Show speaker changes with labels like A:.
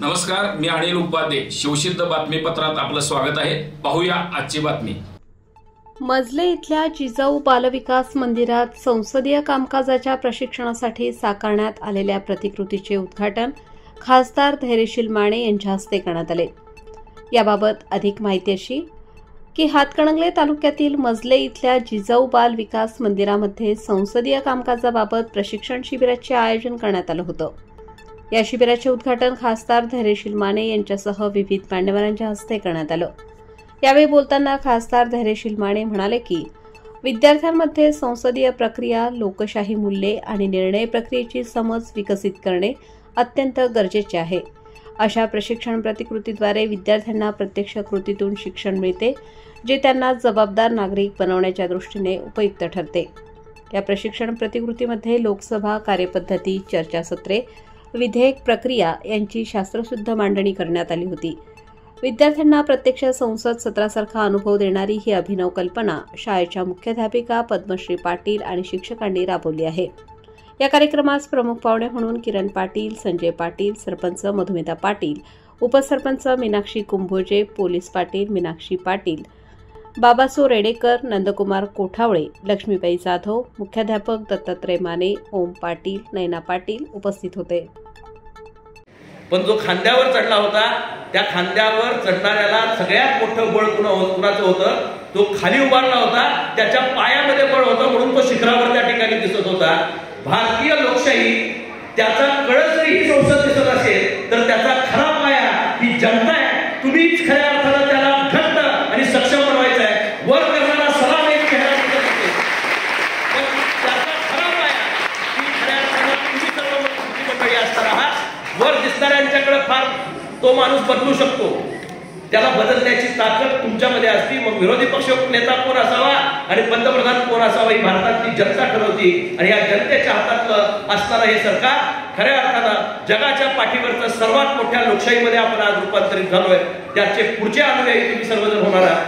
A: नमस्कार, मी अनिल उपाध्ये. शिवसिद्ध बातमीपत्रात आपलं स्वागत आहे. पाहूया आजची बातमी.
B: मजले इथल्या जिजाऊ बालविकास मंदिरात संसदीय कामकाजाच्या प्रशिक्षणासाठी साकारण्यात आलेल्या प्रतिकृतीचे उद्घाटन खासदार धैर्यशील माने यांच्या हस्ते करण्यात आले. याबाबत अधिक माहिती अशी की हातकणंगले तालुक्यातील मजले इथल्या जिजाऊ बाल विकास मंदिरामध्ये संसदीय कामकाजाबाबत प्रशिक्षण शिबिराचे आयोजन करण्यात आलं होतं. या शिबिराचे उद्घाटन खासदार धैर्यशील माने यांच्यासह विविध मान्यवरांच्या हस्ते करण्यात आलं. यावेळी बोलताना खासदार धैर्यशील माने म्हणाले की विद्यार्थ्यांमध्ये संसदीय प्रक्रिया, लोकशाही मूल्ये आणि निर्णय प्रक्रियेची समज विकसित करणे अत्यंत गरजेचे आहे. अशा प्रशिक्षण प्रतिकृतीद्वारे विद्यार्थ्यांना प्रत्यक्ष कृतीतून शिक्षण मिळते, जे त्यांना जबाबदार नागरिक बनवण्याच्या दृष्टीने उपयुक्त ठरते. या प्रशिक्षण प्रतिकृतीमध्ये लोकसभा कार्यपद्धती, चर्चासत्रे, विधेयक प्रक्रिया यांची शास्त्रशुद्ध मांडणी करण्यात आली होती. विद्यार्थ्यांना प्रत्यक्ष संसद सत्रासारखा अनुभव देणारी ही अभिनव कल्पना शाळेच्या मुख्याध्यापिका पद्मश्री पाटील आणि शिक्षकांनी राबवली आहे. या कार्यक्रमास प्रमुख पाहुणे म्हणून किरण पाटील, संजय पाटील, सरपंच मधुमिता पाटील, उपसरपंच मीनाक्षी कुंभोजे, पोलीस पाटील मीनाक्षी पाटील, बाबासो रेडेकर, नंदकुमार कोठावळे, लक्ष्मीबाई जाधव, मुख्याध्यापक दत्तात्रय माने, ओम पाटील, नयना पाटील उपस्थित होते.
C: पण जो खांद्यावर चढला होता, त्या खांद्यावर चढणाऱ्याला सगळ्यात मोठं बळ कुणाचं होतं? तो खाली उभारला होता, त्याच्या पायामध्ये बळ होतं, म्हणून तो शिखरावर त्या ठिकाणी दिसत होता. भारतीय लोकशाही त्याचा कळस जरी संसद दिसत असेल तर त्याचा खरा पाया ही जनता आहे. तुम्हीच खऱ्या अर्थानं त्याला घट्ट आणि सक्षम बनवायचं आहे. वर करणारा सलाम एक चेहरा दिसत असेल, पण त्याचा खरा पाया ही खऱ्या अर्थानं तुम्ही सर्व मंडळी असताना आहात. वर दिसणाऱ्यांच्याकडे फार तो माणूस बदलू शकतो, त्याला बदलण्याची ताकद तुमच्यामध्ये असती. मग विरोधी पक्ष नेता कोण असावा आणि पंतप्रधान कोण असावा ही भारतातली जनता ठरवती. आणि या जनतेच्या हातातलं असणारं हे सरकार खऱ्या अर्थानं जगाच्या पाठीवरचं सर्वात मोठ्या लोकशाहीमध्ये आपण आज रूपांतरित झालोय. त्याचे पुढचे अनुयायी तुम्ही सर्वजण होणार आहात.